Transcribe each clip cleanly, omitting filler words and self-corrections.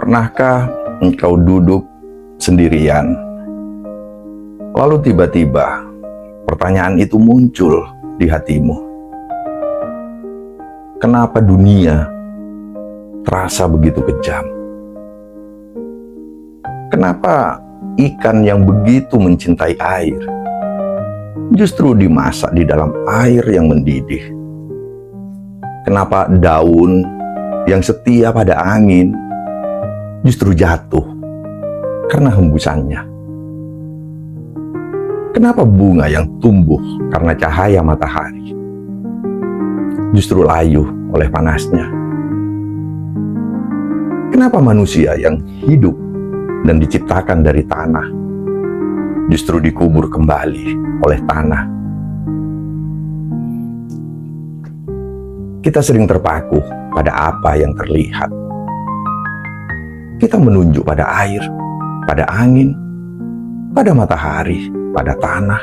Pernahkah engkau duduk sendirian, lalu tiba-tiba pertanyaan itu muncul di hatimu? Kenapa dunia terasa begitu kejam? Kenapa ikan yang begitu mencintai air justru dimasak di dalam air yang mendidih? Kenapa daun yang setia pada angin justru jatuh karena hembusannya? Kenapa bunga yang tumbuh karena cahaya matahari justru layu oleh panasnya? Kenapa manusia yang hidup dan diciptakan dari tanah justru dikubur kembali oleh tanah? Kita sering terpaku pada apa yang terlihat. Kita menunjuk pada air, pada angin, pada matahari, pada tanah,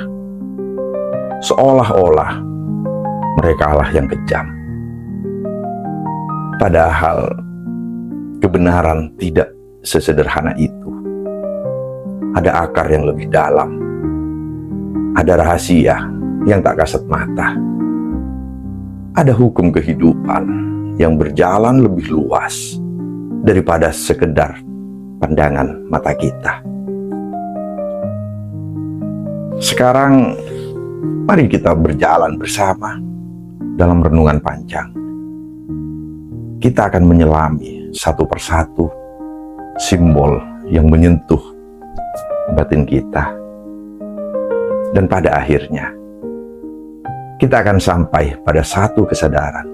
seolah-olah mereka lah yang kejam. Padahal kebenaran tidak sesederhana itu. Ada akar yang lebih dalam, ada rahasia yang tak kasat mata, ada hukum kehidupan yang berjalan lebih luas daripada sekedar pandangan mata kita. Sekarang, mari kita berjalan bersama dalam renungan panjang. Kita akan menyelami satu persatu simbol yang menyentuh batin kita. Dan pada akhirnya, kita akan sampai pada satu kesadaran.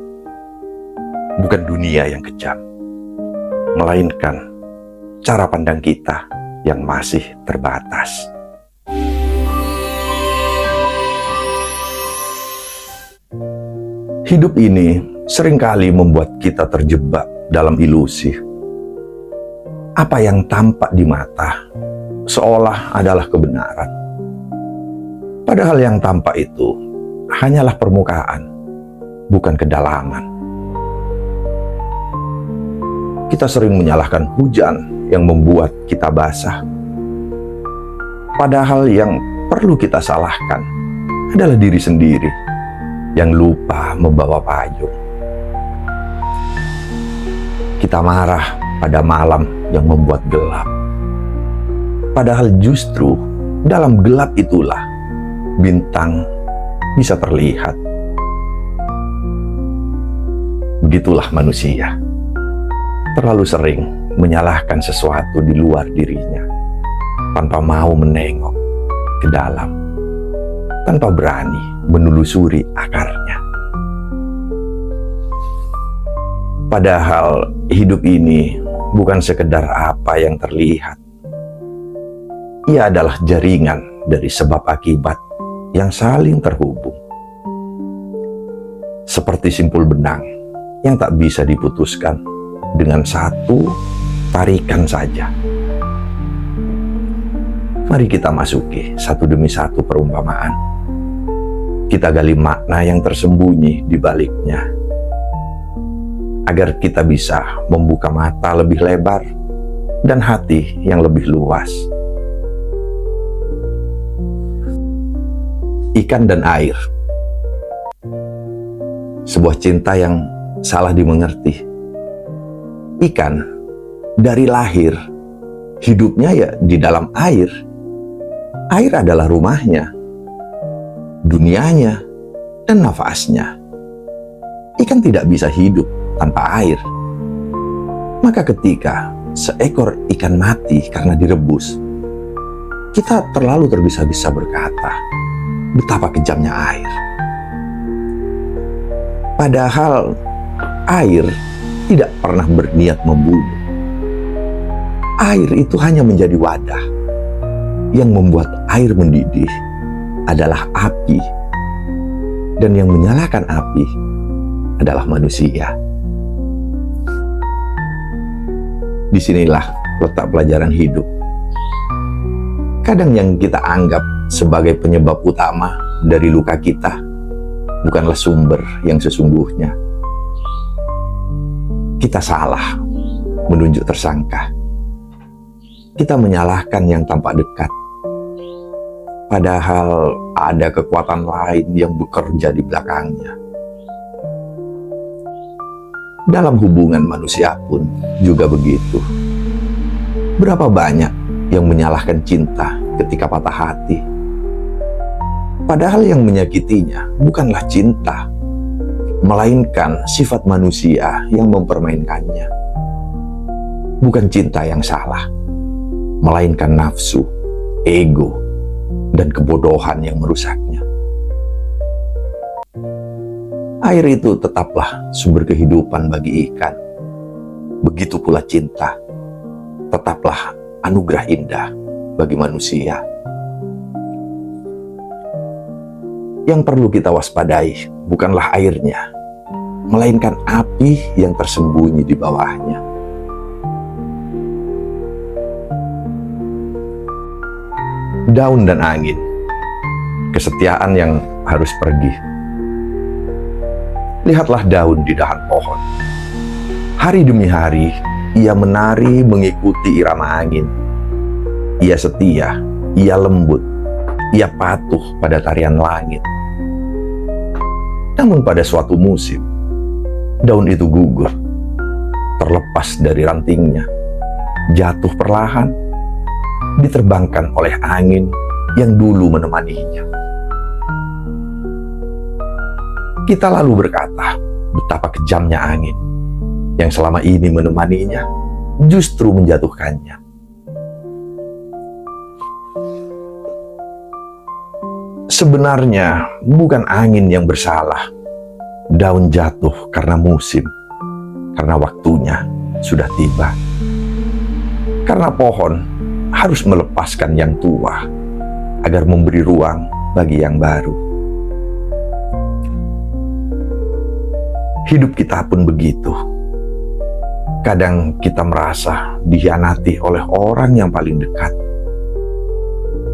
Bukan dunia yang kejam, melainkan cara pandang kita yang masih terbatas. Hidup ini seringkali membuat kita terjebak dalam ilusi. Apa yang tampak di mata seolah adalah kebenaran. Padahal yang tampak itu hanyalah permukaan, bukan kedalaman. Kita sering menyalahkan hujan yang membuat kita basah. Padahal yang perlu kita salahkan adalah diri sendiri yang lupa membawa payung. Kita marah pada malam yang membuat gelap. Padahal justru dalam gelap itulah bintang bisa terlihat. Begitulah manusia. Terlalu sering menyalahkan sesuatu di luar dirinya, tanpa mau menengok ke dalam, tanpa berani menelusuri akarnya. Padahal hidup ini bukan sekedar apa yang terlihat. Ia adalah jaringan dari sebab akibat yang saling terhubung. Seperti simpul benang yang tak bisa diputuskan dengan satu tarikan saja. Mari kita masuki satu demi satu perumpamaan. Kita gali makna yang tersembunyi di baliknya, agar kita bisa membuka mata lebih lebar dan hati yang lebih luas. Ikan dan air, sebuah cinta yang salah dimengerti. Ikan dari lahir hidupnya ya di dalam air. Air adalah rumahnya, dunianya, dan nafasnya. Ikan tidak bisa hidup tanpa air. Maka ketika seekor ikan mati karena direbus, kita terlalu tergesa-gesa berkata, betapa kejamnya air. Padahal air tidak pernah berniat membunuh. Air itu hanya menjadi wadah. Yang membuat air mendidih adalah api. Dan yang menyalakan api adalah manusia. Disinilah letak pelajaran hidup. Kadang yang kita anggap sebagai penyebab utama dari luka kita bukanlah sumber yang sesungguhnya. Kita salah menunjuk tersangka. kita menyalahkan yang tampak dekat. Padahal ada kekuatan lain yang bekerja di belakangnya. Dalam hubungan manusia pun juga begitu. Berapa banyak yang menyalahkan cinta ketika patah hati. Padahal yang menyakitinya bukanlah cinta, melainkan sifat manusia yang mempermainkannya. Bukan cinta yang salah, melainkan nafsu, ego, dan kebodohan yang merusaknya. Air itu tetaplah sumber kehidupan bagi ikan. Begitu pula cinta, tetaplah anugerah indah bagi manusia. Yang perlu kita waspadai bukanlah airnya, melainkan api yang tersembunyi di bawahnya. Daun dan angin, kesetiaan yang harus pergi. Lihatlah daun di dahan pohon. Hari demi hari, ia menari mengikuti irama angin. Ia setia, ia lembut, ia patuh pada tarian langit. Namun pada suatu musim, daun itu gugur, terlepas dari rantingnya, jatuh perlahan, diterbangkan oleh angin yang dulu menemaninya. Kita lalu berkata, betapa kejamnya angin yang selama ini menemaninya justru menjatuhkannya. Sebenarnya bukan angin yang bersalah. Daun jatuh karena musim, karena waktunya sudah tiba. Karena pohon harus melepaskan yang tua agar memberi ruang bagi yang baru. Hidup kita pun begitu. Kadang kita merasa dikhianati oleh orang yang paling dekat.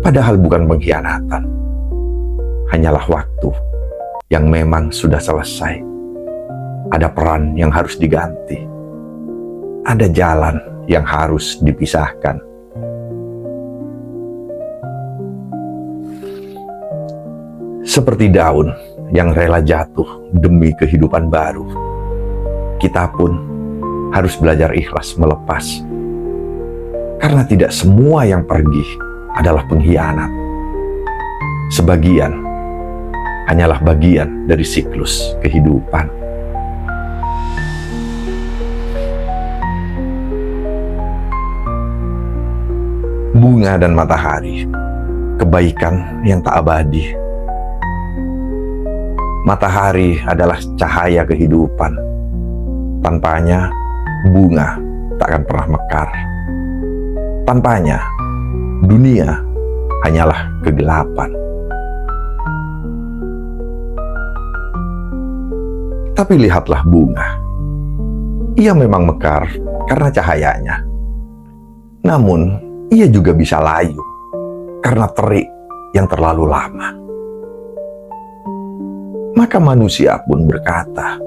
Padahal bukan pengkhianatan. Hanyalah waktu yang memang sudah selesai. Ada peran yang harus diganti. Ada jalan yang harus dipisahkan. Seperti daun yang rela jatuh demi kehidupan baru, kita pun harus belajar ikhlas melepas. Karena tidak semua yang pergi adalah pengkhianat. Sebagian hanyalah bagian dari siklus kehidupan. Bunga dan matahari, kebaikan yang tak abadi. Matahari adalah cahaya kehidupan. Tanpanya, bunga tak akan pernah mekar. Tanpanya, dunia hanyalah kegelapan. Tapi lihatlah bunga. Ia memang mekar karena cahayanya. Namun, ia juga bisa layu karena terik yang terlalu lama. Maka manusia pun berkata,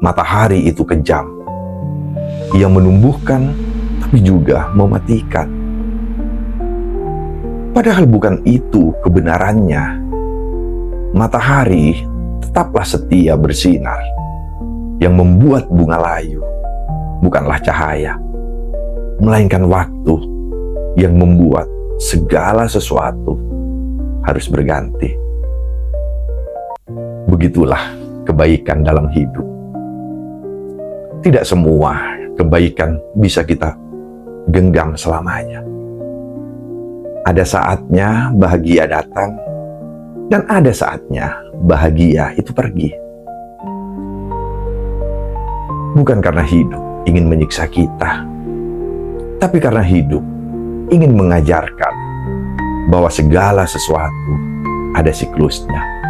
matahari itu kejam. Ia menumbuhkan, tapi juga mematikan. Padahal bukan itu kebenarannya. Matahari tetaplah setia bersinar. Yang membuat bunga layu bukanlah cahaya, melainkan waktu yang membuat segala sesuatu harus berganti. Begitulah kebaikan dalam hidup. Tidak semua kebaikan bisa kita genggam selamanya. Ada saatnya bahagia datang, dan ada saatnya bahagia itu pergi. Bukan karena hidup ingin menyiksa kita, tapi karena hidup ingin mengajarkan bahwa segala sesuatu ada siklusnya.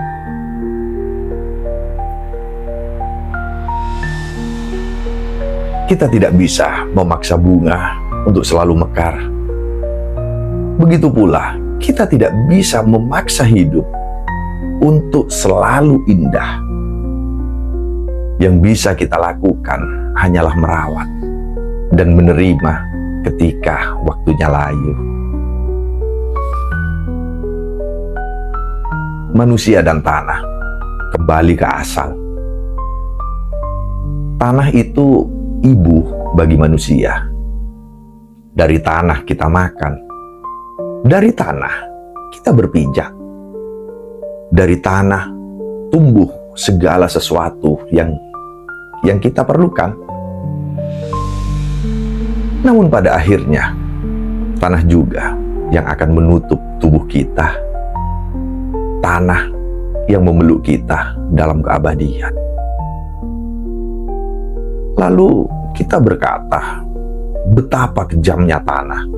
Kita tidak bisa memaksa bunga untuk selalu mekar. Begitu pula, kita tidak bisa memaksa hidup untuk selalu indah. Yang bisa kita lakukan hanyalah merawat dan menerima ketika waktunya layu. Manusia dan tanah kembali ke asal. Tanah itu ibu bagi manusia. Dari tanah kita makan. Dari tanah kita berpijak. Dari tanah tumbuh segala sesuatu yang kita perlukan. Namun pada akhirnya, tanah juga yang akan menutup tubuh kita. Tanah yang memeluk kita dalam keabadian. Lalu kita berkata, betapa kejamnya tanah.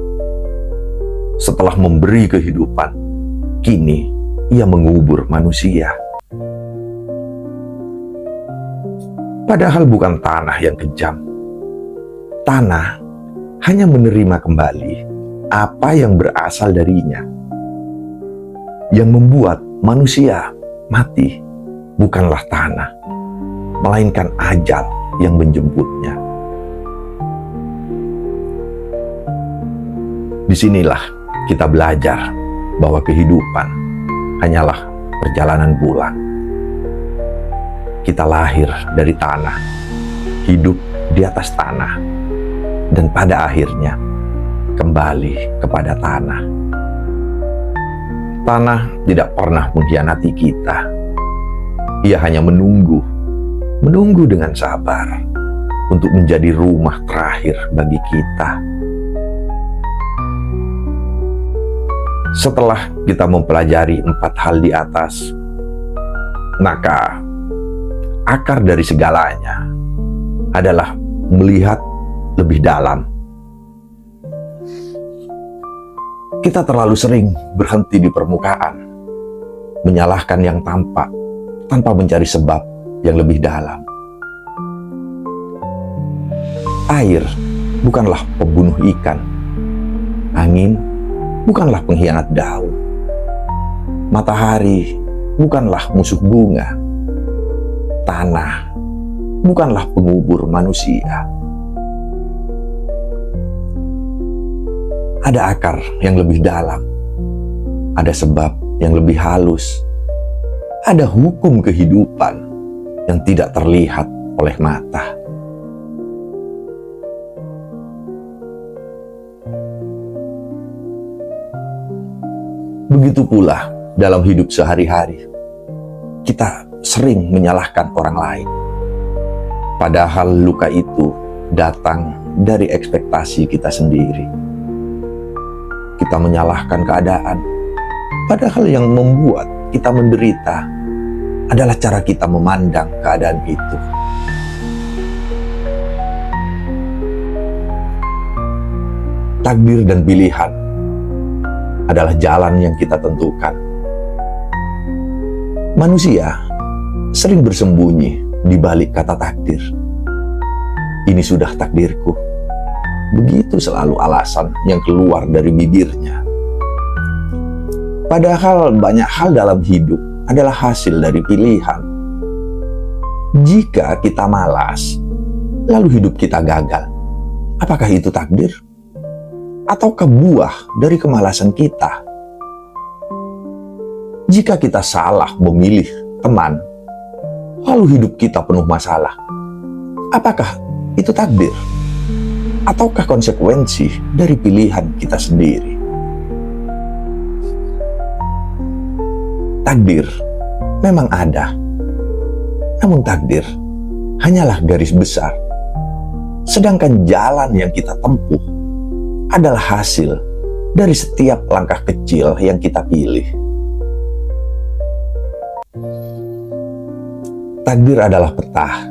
Setelah memberi kehidupan, kini ia mengubur manusia. Padahal bukan tanah yang kejam. Tanah hanya menerima kembali apa yang berasal darinya. Yang membuat manusia mati bukanlah tanah, melainkan ajal yang menjemputnya. Disinilah kita belajar bahwa kehidupan hanyalah perjalanan pulang. Kita lahir dari tanah, hidup di atas tanah, dan pada akhirnya kembali kepada tanah. Tanah tidak pernah mengkhianati kita. Ia hanya menunggu dengan sabar untuk menjadi rumah terakhir bagi kita. Setelah kita mempelajari 4 hal di atas, maka akar dari segalanya adalah melihat lebih dalam. Kita terlalu sering berhenti di permukaan, menyalahkan yang tampak tanpa mencari sebab yang lebih dalam. Air bukanlah pembunuh ikan. Angin bukanlah pengkhianat daun. Matahari bukanlah musuh bunga. Tanah bukanlah pengubur manusia. Ada akar yang lebih dalam. Ada sebab yang lebih halus. Ada hukum kehidupan yang tidak terlihat oleh mata. Begitu pula dalam hidup sehari-hari. Kita sering menyalahkan orang lain. Padahal luka itu datang dari ekspektasi kita sendiri. Kita menyalahkan keadaan. Padahal yang membuat kita menderita adalah cara kita memandang keadaan itu. Takdir dan pilihan adalah jalan yang kita tentukan. Manusia sering bersembunyi di balik kata takdir. Ini sudah takdirku. Begitu selalu alasan yang keluar dari bibirnya. Padahal banyak hal dalam hidup adalah hasil dari pilihan. Jika kita malas, lalu hidup kita gagal, apakah itu takdir? Ataukah buah dari kemalasan kita? Jika kita salah memilih teman, lalu hidup kita penuh masalah, apakah itu takdir? Ataukah konsekuensi dari pilihan kita sendiri? Takdir memang ada, namun takdir hanyalah garis besar, sedangkan jalan yang kita tempuh adalah hasil dari setiap langkah kecil yang kita pilih. Takdir adalah peta,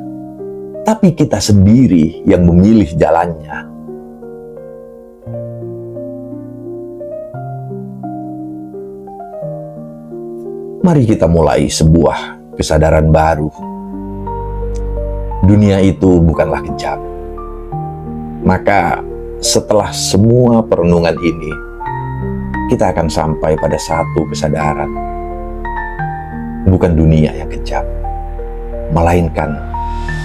tapi kita sendiri yang memilih jalannya. Mari kita mulai sebuah kesadaran baru. Dunia itu bukanlah kejam. Maka setelah semua perenungan ini, kita akan sampai pada satu kesadaran. Bukan dunia yang kejam, melainkan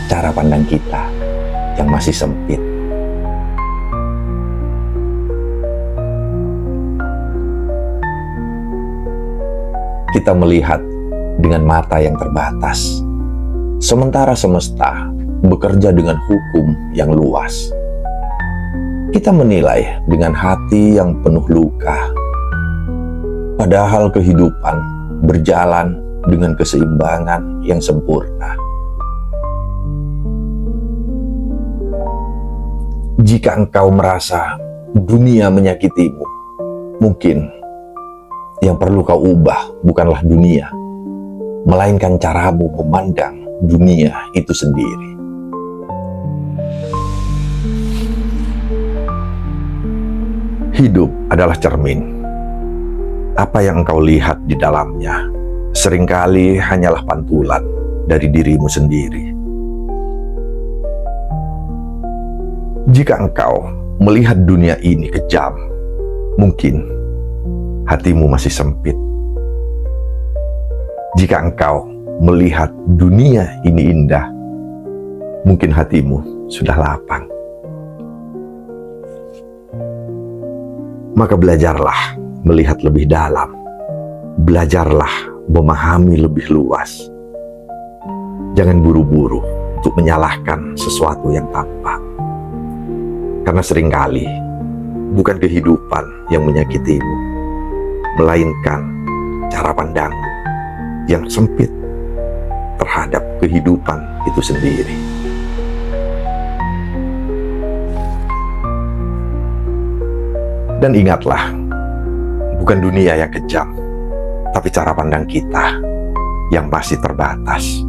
cara pandang kita yang masih sempit. Kita melihat dengan mata yang terbatas, sementara semesta bekerja dengan hukum yang luas. Kita menilai dengan hati yang penuh luka, padahal kehidupan berjalan dengan keseimbangan yang sempurna. Jika engkau merasa dunia menyakitimu, mungkin yang perlu kau ubah bukanlah dunia, melainkan caramu memandang dunia itu sendiri. Hidup adalah cermin. Apa yang engkau lihat di dalamnya seringkali hanyalah pantulan dari dirimu sendiri. Jika engkau melihat dunia ini kejam, mungkin hatimu masih sempit. Jika engkau melihat dunia ini indah, mungkin hatimu sudah lapang. Maka belajarlah melihat lebih dalam. Belajarlah memahami lebih luas. Jangan buru-buru untuk menyalahkan sesuatu yang tampak. Karena seringkali bukan kehidupan yang menyakitimu, melainkan cara pandangmu yang sempit terhadap kehidupan itu sendiri. Dan ingatlah, bukan dunia yang kejam, tapi cara pandang kita yang masih terbatas.